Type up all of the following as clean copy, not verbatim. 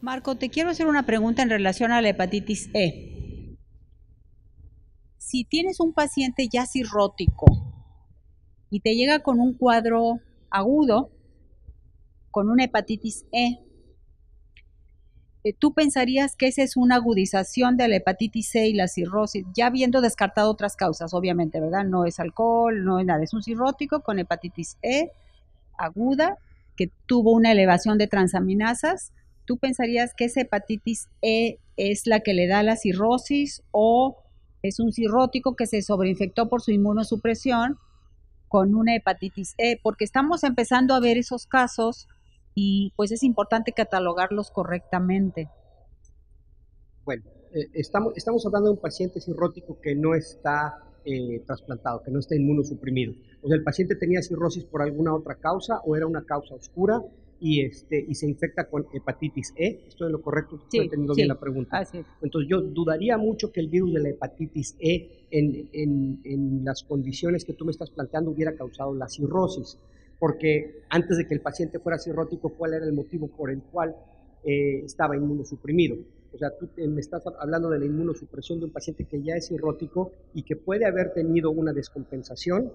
Marco, te quiero hacer una pregunta en relación a la hepatitis E. Si tienes un paciente ya cirrótico y te llega con un cuadro agudo, con una hepatitis E, tú pensarías que esa es una agudización de la hepatitis E y la cirrosis, ya habiendo descartado otras causas, obviamente, ¿verdad? No es alcohol, no es nada, es un cirrótico con hepatitis E aguda que tuvo una elevación de transaminasas. ¿Tú pensarías que esa hepatitis E es la que le da la cirrosis o es un cirrótico que se sobreinfectó por su inmunosupresión con una hepatitis E? Porque estamos empezando a ver esos casos y pues es importante catalogarlos correctamente. Bueno, estamos hablando de un paciente cirrótico que no está trasplantado, que no está inmunosuprimido. O sea, el paciente tenía cirrosis por alguna otra causa o era una causa oscura y se infecta con hepatitis E. ¿Estoy en lo correcto? ¿Estoy Sí, entendiendo bien sí, la pregunta? así es. Entonces yo dudaría mucho que el virus de la hepatitis E en las condiciones que tú me estás planteando hubiera causado la cirrosis, porque antes de que el paciente fuera cirrótico, ¿cuál era el motivo por el cual estaba inmunosuprimido? O sea, tú me estás hablando de la inmunosupresión de un paciente que ya es cirrótico y que puede haber tenido una descompensación.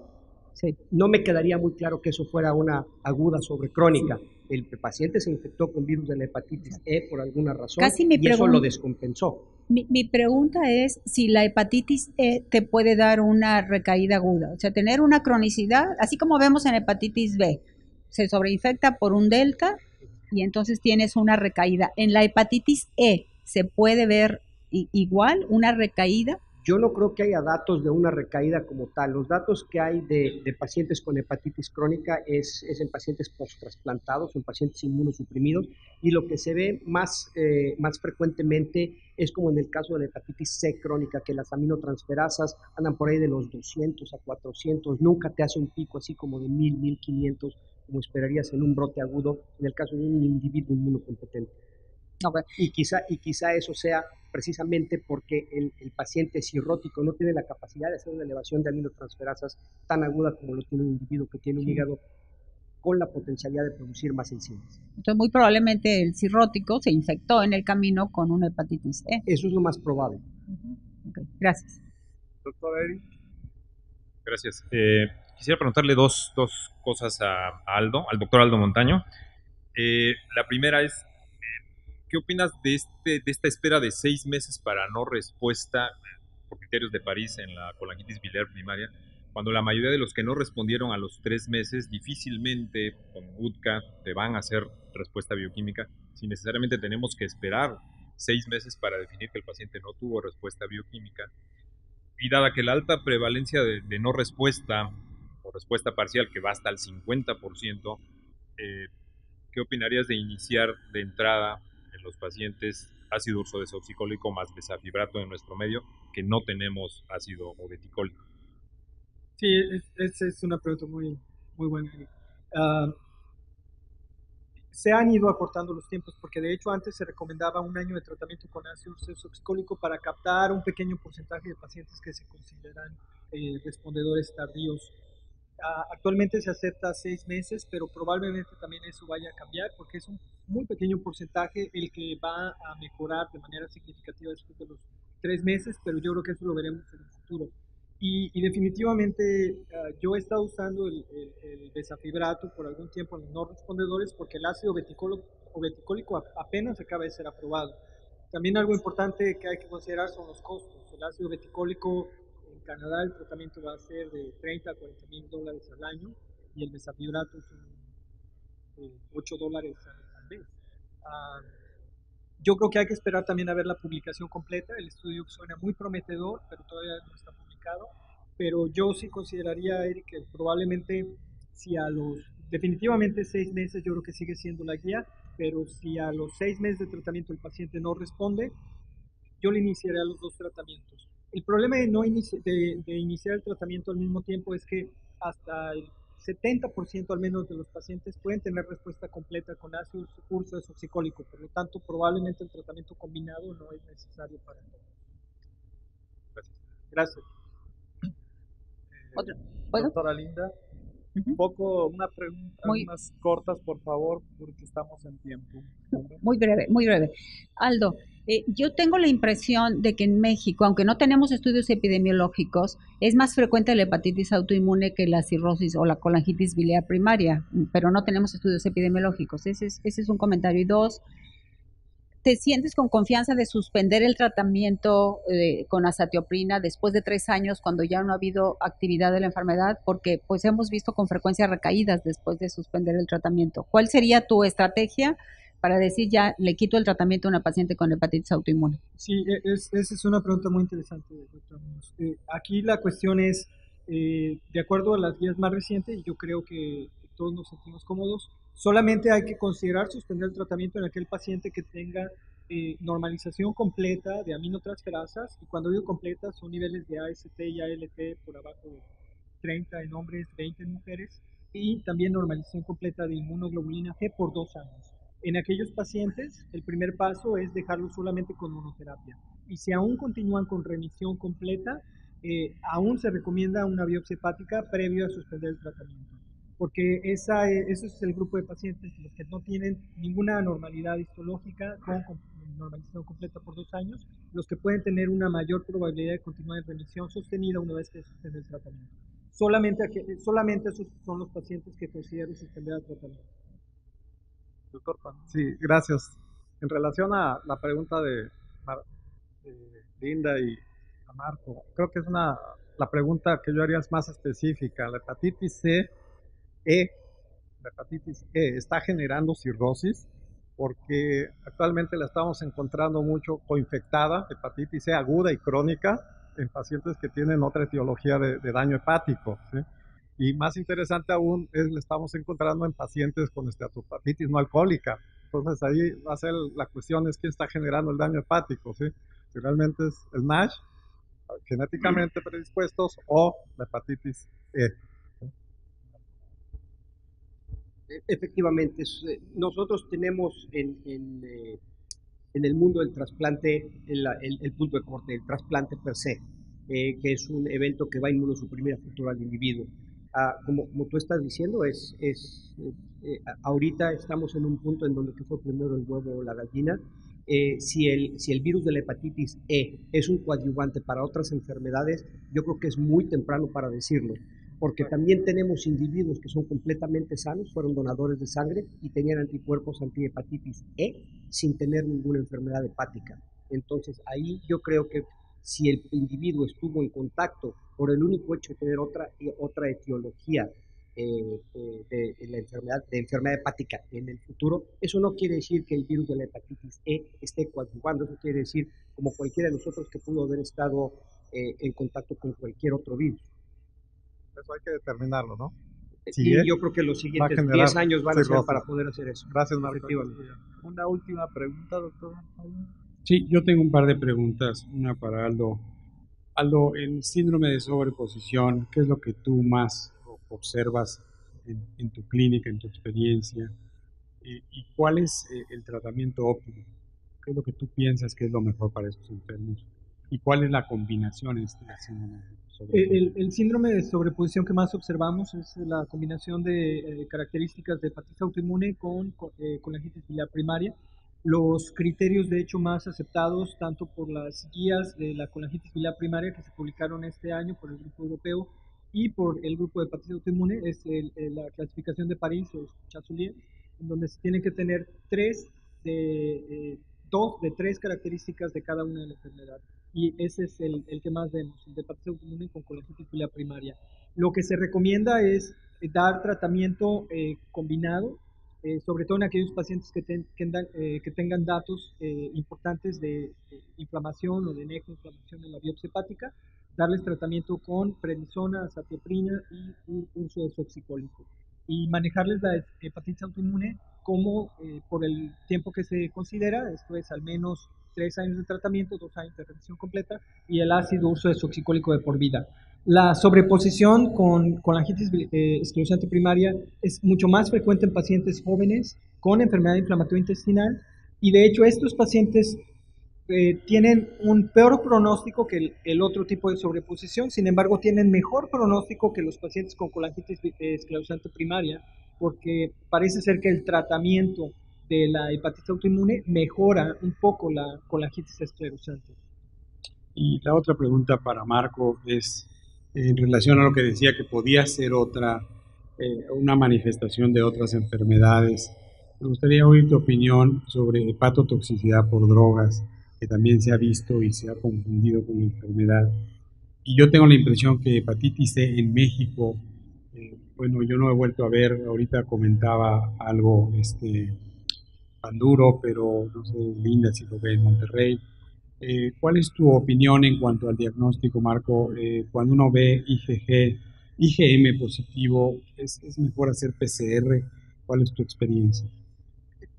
Sí. No me quedaría muy claro que eso fuera una aguda sobre crónica. El paciente se infectó con virus de la hepatitis E por alguna razón Casi mi y eso lo pregunta, descompensó. mi pregunta es si la hepatitis E te puede dar una recaída aguda, o sea, tener una cronicidad, así como vemos en hepatitis B, se sobreinfecta por un delta y entonces tienes una recaída. En la hepatitis E se puede ver igual una recaída. Yo no creo que haya datos de una recaída como tal. Los datos que hay de pacientes con hepatitis crónica es en pacientes post-trasplantados, en pacientes inmunosuprimidos, y lo que se ve más frecuentemente es como en el caso de la hepatitis C crónica, que las aminotransferasas andan por ahí de los 200 a 400, nunca te hace un pico así como de 1000, 1500, como esperarías en un brote agudo, en el caso de un individuo inmunocompetente. Okay. Y quizá eso sea precisamente porque el paciente cirrótico no tiene la capacidad de hacer una elevación de aminotransferasas tan aguda como lo tiene un individuo que tiene un hígado con la potencialidad de producir más enzimas. Entonces, muy probablemente el cirrótico se infectó en el camino con una hepatitis E. Eso es lo más probable. Okay, gracias. Doctor Eric. Gracias. Quisiera preguntarle dos cosas a Aldo, al doctor Aldo Montaño. La primera es, ¿qué opinas de esta espera de 6 meses para no respuesta por criterios de París en la colangitis biliar primaria, cuando la mayoría de los que no respondieron a los 3 meses difícilmente con UTCA te van a hacer respuesta bioquímica, si necesariamente tenemos que esperar 6 meses para definir que el paciente no tuvo respuesta bioquímica? Y dada que la alta prevalencia de no respuesta o respuesta parcial, que va hasta el 50%, eh, ¿qué opinarías de iniciar de entrada en los pacientes ácido ursodesoxicólico más besafibrato en nuestro medio, que no tenemos ácido obeticólico? Sí, esa es una pregunta muy buena. Uh, Se han ido acortando los tiempos porque de hecho antes se recomendaba un año de tratamiento con ácido ursodesoxicólico para captar un pequeño porcentaje de pacientes que se consideran respondedores tardíos. Actualmente se acepta 6 meses, pero probablemente también eso vaya a cambiar porque es un muy pequeño porcentaje el que va a mejorar de manera significativa después de los 3 meses, pero yo creo que eso lo veremos en el futuro. Y definitivamente yo he estado usando el desafibrato por algún tiempo en los no respondedores porque el ácido obeticólico apenas acaba de ser aprobado. También algo importante que hay que considerar son los costos. El ácido obeticólico en Canadá el tratamiento va a ser de 30 a 40 mil dólares al año y el desafibrato son $8 al mes. Uh, yo creo que hay que esperar también a ver la publicación completa. El estudio suena muy prometedor, pero todavía no está publicado. Pero yo sí consideraría, Eric, que probablemente si a los, definitivamente 6 meses yo creo que sigue siendo la guía, pero si a los 6 meses de tratamiento el paciente no responde, yo le iniciaría los dos tratamientos. El problema de, no de iniciar el tratamiento al mismo tiempo es que hasta el 70% al menos de los pacientes pueden tener respuesta completa con ácido ursodesoxicólico, por lo tanto probablemente el tratamiento combinado no es necesario para todos. Gracias. Gracias. Otro. ¿Puedo? Doctora Linda. Ujú. Una pregunta Muy, más cortas, por favor, porque estamos en tiempo. muy breve, muy breve. Aldo, yo tengo la impresión de que en México, aunque no tenemos estudios epidemiológicos, es más frecuente la hepatitis autoinmune que la cirrosis o la colangitis biliar primaria, pero no tenemos estudios epidemiológicos. Ese es un comentario. Y dos, ¿te sientes con confianza de suspender el tratamiento con azatioprina después de 3 años cuando ya no ha habido actividad de la enfermedad? Porque pues hemos visto con frecuencia recaídas después de suspender el tratamiento. ¿Cuál sería tu estrategia para decir ya le quito el tratamiento a una paciente con hepatitis autoinmune? Sí, esa es una pregunta muy interesante, doctor Muñoz. Aquí la cuestión es, de acuerdo a las guías más recientes, y yo creo que todos nos sentimos cómodos, solamente hay que considerar suspender el tratamiento en aquel paciente que tenga normalización completa de aminotransferasas, y cuando digo completa son niveles de AST y ALT por abajo de 30 en hombres, 20 en mujeres, y también normalización completa de inmunoglobulina G por 2 años. En aquellos pacientes, el primer paso es dejarlos solamente con monoterapia. Y si aún continúan con remisión completa, aún se recomienda una biopsia hepática previo a suspender el tratamiento. Porque ese es el grupo de pacientes los que no tienen ninguna normalidad histológica con normalización completa por 2 años, los que pueden tener una mayor probabilidad de continuar en remisión sostenida una vez que se suspende el tratamiento. Solamente esos son los pacientes que considero suspender el tratamiento. Doctor Juan. Sí, gracias. En relación a la pregunta de Linda y a Marco, creo que la pregunta que yo haría es más específica. La hepatitis E está generando cirrosis porque actualmente la estamos encontrando mucho coinfectada, hepatitis E aguda y crónica, en pacientes que tienen otra etiología de daño hepático, ¿sí? Y más interesante aún es la estamos encontrando en pacientes con esteatopatitis no alcohólica. Entonces ahí va a ser la cuestión es quién está generando el daño hepático, ¿sí? Si realmente es el NASH, genéticamente predispuestos, o la hepatitis E. Efectivamente, nosotros tenemos en el mundo del trasplante el punto de corte, el trasplante per se, que es un evento que va a inmunosuprimir a futuro al individuo. Como tú estás diciendo, ahorita estamos en un punto en donde que fue primero el huevo o la gallina. Si el virus de la hepatitis E es un coadyuvante para otras enfermedades, yo creo que es muy temprano para decirlo, porque también tenemos individuos que son completamente sanos, fueron donadores de sangre y tenían anticuerpos antihepatitis E sin tener ninguna enfermedad hepática. Entonces ahí yo creo que si el individuo estuvo en contacto por el único hecho de tener otra etiología de enfermedad hepática en el futuro, eso no quiere decir que el virus de la hepatitis E esté coadyuvando, eso quiere decir como cualquiera de nosotros que pudo haber estado en contacto con cualquier otro virus. Eso hay que determinarlo, ¿no? Sí, yo creo que los siguientes 10 años van a ser para poder hacer eso. Gracias, Marco. Una última pregunta, doctor. Sí, yo tengo un par de preguntas, una para Aldo. Aldo, en síndrome de sobreposición, ¿qué es lo que tú más observas en tu clínica, en tu experiencia? ¿Y cuál es el tratamiento óptimo? ¿Qué es lo que tú piensas que es lo mejor para estos enfermos? ¿Y cuál es la combinación en este síndrome de sobreposición? El síndrome de sobreposición que más observamos es la combinación de características de hepatitis autoinmune con colangitis biliar primaria. Los criterios, de hecho, más aceptados tanto por las guías de la colangitis biliar primaria que se publicaron este año por el grupo europeo y por el grupo de hepatitis autoinmune es la clasificación de París o Chasulier, en donde se tienen que tener dos de tres características de cada una de la enfermedad. Y ese es el que más vemos, el de hepatitis autoinmune con colangitis biliar primaria. Lo que se recomienda es dar tratamiento combinado, sobre todo en aquellos pacientes que tengan datos importantes de inflamación o de necroinflamación en la biopsia hepática, darles tratamiento con prednisona, azatioprina y uso de succicólico. Y manejarles la hepatitis autoinmune como por el tiempo que se considera, esto es al menos 3 años de tratamiento, 2 años de remisión completa y el ácido uso de succicólico de por vida. La sobreposición con colangitis esclerosante primaria es mucho más frecuente en pacientes jóvenes con enfermedad inflamatoria intestinal y de hecho estos pacientes tienen un peor pronóstico que el otro tipo de sobreposición, sin embargo tienen mejor pronóstico que los pacientes con colangitis esclerosante primaria, porque parece ser que el tratamiento de la hepatitis autoinmune mejora un poco la colangitis esclerosante. Y la otra pregunta para Marco es en relación a lo que decía que podía ser una manifestación de otras enfermedades. Me gustaría oír tu opinión sobre hepatotoxicidad por drogas, que también se ha visto y se ha confundido con la enfermedad. Y yo tengo la impresión que hepatitis C en México, bueno, yo no he vuelto a ver, ahorita comentaba algo, Panduro, pero no sé, Linda si lo ve en Monterrey. ¿Cuál es tu opinión en cuanto al diagnóstico, Marco? Cuando uno ve IgM positivo, ¿es mejor hacer PCR? ¿Cuál es tu experiencia?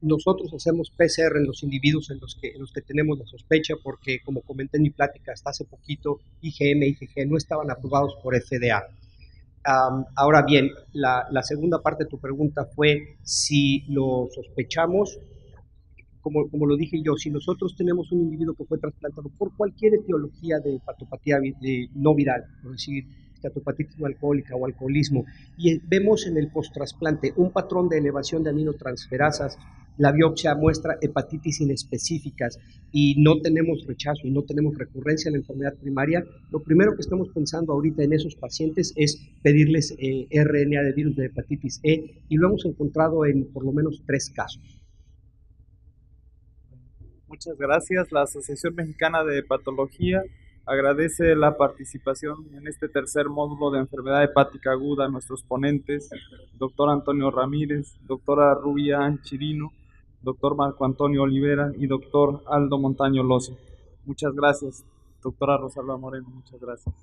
Nosotros hacemos PCR en los individuos en los que tenemos la sospecha porque, como comenté en mi plática, hasta hace poquito IgM e IgG no estaban aprobados por FDA. Ahora bien, la segunda parte de tu pregunta fue si lo sospechamos. Como lo dije yo, si nosotros tenemos un individuo que fue trasplantado por cualquier etiología de hepatopatía no viral, es decir, hepatitis no alcohólica o alcoholismo, y vemos en el post-trasplante un patrón de elevación de aminotransferasas, la biopsia muestra hepatitis inespecíficas y no tenemos rechazo y no tenemos recurrencia en la enfermedad primaria, lo primero que estamos pensando ahorita en esos pacientes es pedirles RNA de virus de hepatitis E y lo hemos encontrado en por lo menos 3 casos. Muchas gracias. La Asociación Mexicana de Hepatología agradece la participación en este tercer módulo de enfermedad hepática aguda a nuestros ponentes, doctor Antonio Ramírez, doctora Rubia Anchirino, doctor Marco Antonio Olivera y doctor Aldo Montaño Lozo. Muchas gracias. Doctora Rosalba Moreno, muchas gracias.